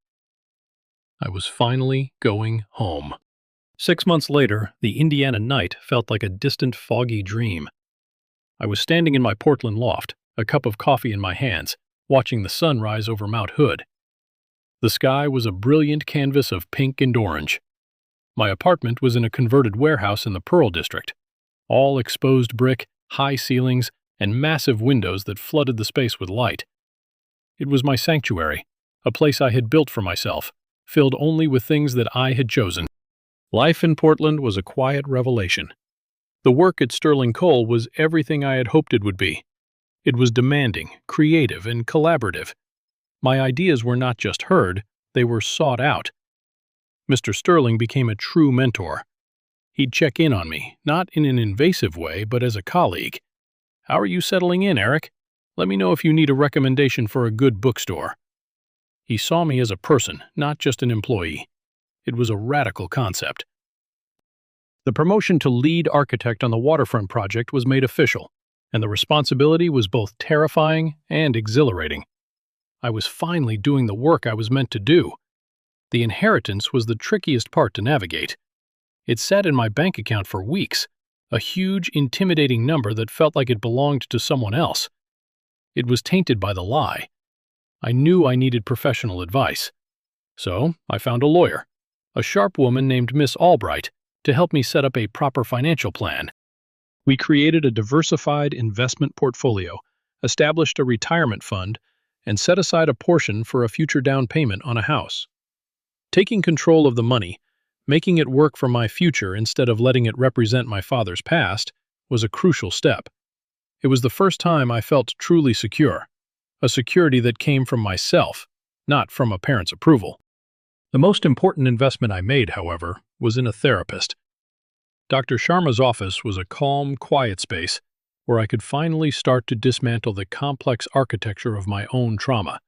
I was finally going home. 6 months later, the Indiana night felt like a distant, foggy dream. I was standing in my Portland loft, a cup of coffee in my hands, watching the sun rise over Mount Hood. The sky was a brilliant canvas of pink and orange. My apartment was in a converted warehouse in the Pearl District, all exposed brick, high ceilings, and massive windows that flooded the space with light. It was my sanctuary, a place I had built for myself, filled only with things that I had chosen. Life in Portland was a quiet revelation. The work at Sterling Coal was everything I had hoped it would be. It was demanding, creative, and collaborative. My ideas were not just heard, they were sought out. Mr. Sterling became a true mentor. He'd check in on me, not in an invasive way, but as a colleague. "How are you settling in, Eric? Let me know if you need a recommendation for a good bookstore." He saw me as a person, not just an employee. It was a radical concept. The promotion to lead architect on the waterfront project was made official, and the responsibility was both terrifying and exhilarating. I was finally doing the work I was meant to do. The inheritance was the trickiest part to navigate. It sat in my bank account for weeks, a huge, intimidating number that felt like it belonged to someone else. It was tainted by the lie. I knew I needed professional advice. So I found a lawyer, a sharp woman named Miss Albright, to help me set up a proper financial plan. We created a diversified investment portfolio, established a retirement fund, and set aside a portion for a future down payment on a house. Taking control of the money, making it work for my future instead of letting it represent my father's past, was a crucial step. It was the first time I felt truly secure, a security that came from myself, not from a parent's approval. The most important investment I made, however, was in a therapist. Dr. Sharma's office was a calm, quiet space where I could finally start to dismantle the complex architecture of my own trauma.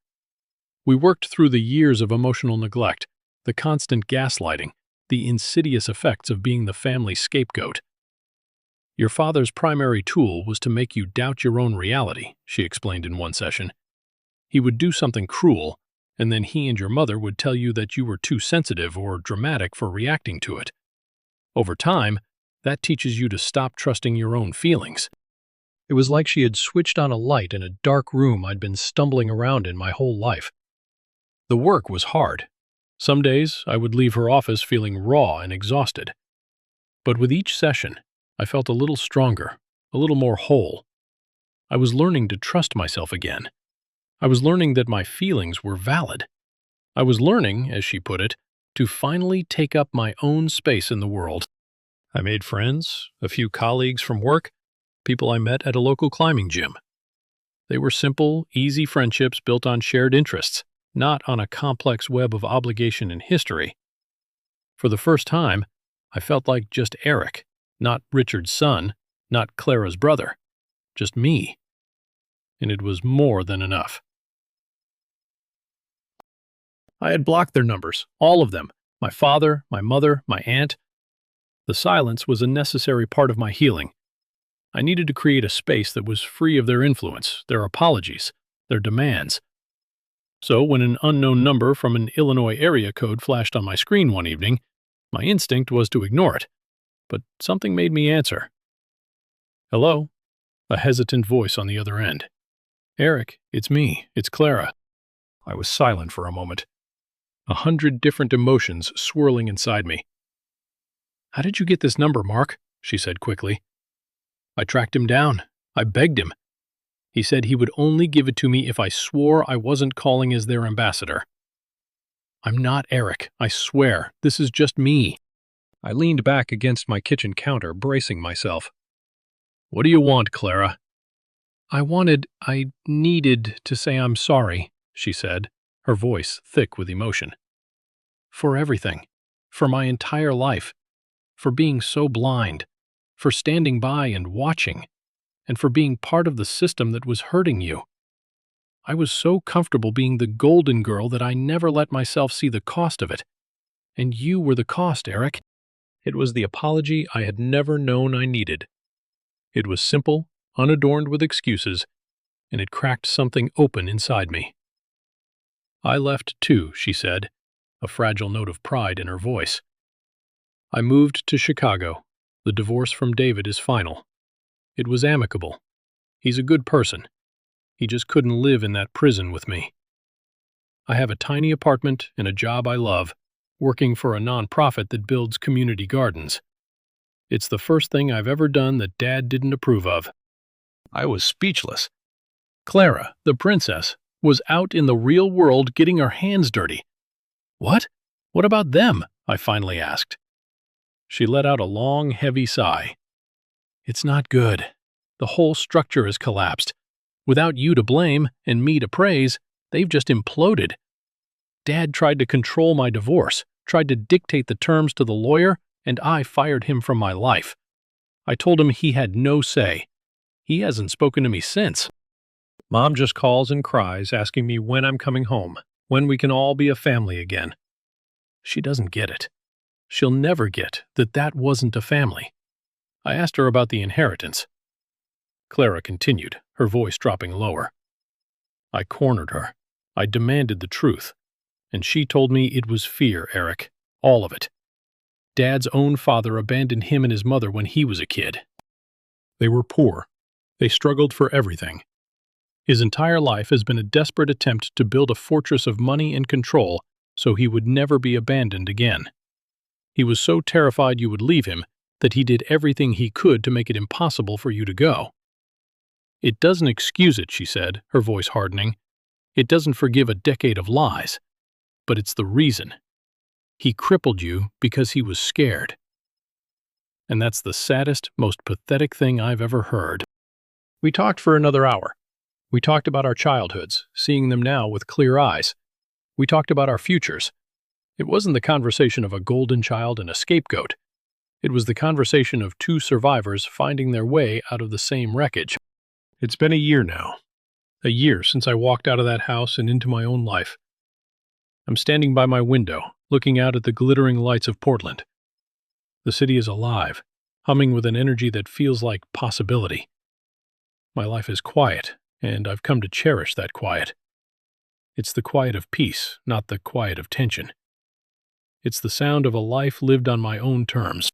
We worked through the years of emotional neglect, the constant gaslighting, the insidious effects of being the family scapegoat. Your father's primary tool was to make you doubt your own reality, she explained in one session. He would do something cruel, and then he and your mother would tell you that you were too sensitive or dramatic for reacting to it. Over time, that teaches you to stop trusting your own feelings. It was like she had switched on a light in a dark room I'd been stumbling around in my whole life. The work was hard. Some days, I would leave her office feeling raw and exhausted. But with each session, I felt a little stronger, a little more whole. I was learning to trust myself again. I was learning that my feelings were valid. I was learning, as she put it, to finally take up my own space in the world. I made friends, a few colleagues from work, people I met at a local climbing gym. They were simple, easy friendships built on shared interests, not on a complex web of obligation and history. For the first time, I felt like just Eric, not Richard's son, not Clara's brother, just me. And it was more than enough. I had blocked their numbers, all of them, my father, my mother, my aunt. The silence was a necessary part of my healing. I needed to create a space that was free of their influence, their apologies, their demands. So when an unknown number from an Illinois area code flashed on my screen one evening, my instinct was to ignore it. But something made me answer. Hello? A hesitant voice on the other end. Eric, it's me. It's Clara. I was silent for a moment. 100 different emotions swirling inside me. How did you get this number, Mark? She said quickly. I tracked him down. I begged him. He said he would only give it to me if I swore I wasn't calling as their ambassador. I'm not Eric, I swear. This is just me. I leaned back against my kitchen counter, bracing myself. What do you want, Clara? I needed to say I'm sorry, she said, her voice thick with emotion. For everything. For my entire life. For being so blind. For standing by and watching. And for being part of the system that was hurting you. I was so comfortable being the golden girl that I never let myself see the cost of it. And you were the cost, Eric. It was the apology I had never known I needed. It was simple, unadorned with excuses, and it cracked something open inside me. I left too, she said, a fragile note of pride in her voice. I moved to Chicago. The divorce from David is final. It was amicable. He's a good person. He just couldn't live in that prison with me. I have a tiny apartment and a job I love, working for a nonprofit that builds community gardens. It's the first thing I've ever done that Dad didn't approve of. I was speechless. Clara, the princess, was out in the real world getting her hands dirty. What? What about them? I finally asked. She let out a long, heavy sigh. It's not good. The whole structure has collapsed. Without you to blame and me to praise, they've just imploded. Dad tried to control my divorce, tried to dictate the terms to the lawyer, and I fired him from my life. I told him he had no say. He hasn't spoken to me since. Mom just calls and cries, asking me when I'm coming home, when we can all be a family again. She doesn't get it. She'll never get that that wasn't a family. I asked her about the inheritance. Clara continued, her voice dropping lower. I cornered her. I demanded the truth. And she told me it was fear, Eric. All of it. Dad's own father abandoned him and his mother when he was a kid. They were poor. They struggled for everything. His entire life has been a desperate attempt to build a fortress of money and control so he would never be abandoned again. He was so terrified you would leave him that he did everything he could to make it impossible for you to go. It doesn't excuse it, she said, her voice hardening. It doesn't forgive a decade of lies. But it's the reason. He crippled you because he was scared. And that's the saddest, most pathetic thing I've ever heard. We talked for another hour. We talked about our childhoods, seeing them now with clear eyes. We talked about our futures. It wasn't the conversation of a golden child and a scapegoat. It was the conversation of two survivors finding their way out of the same wreckage. It's been a year now. A year since I walked out of that house and into my own life. I'm standing by my window, looking out at the glittering lights of Portland. The city is alive, humming with an energy that feels like possibility. My life is quiet, and I've come to cherish that quiet. It's the quiet of peace, not the quiet of tension. It's the sound of a life lived on my own terms.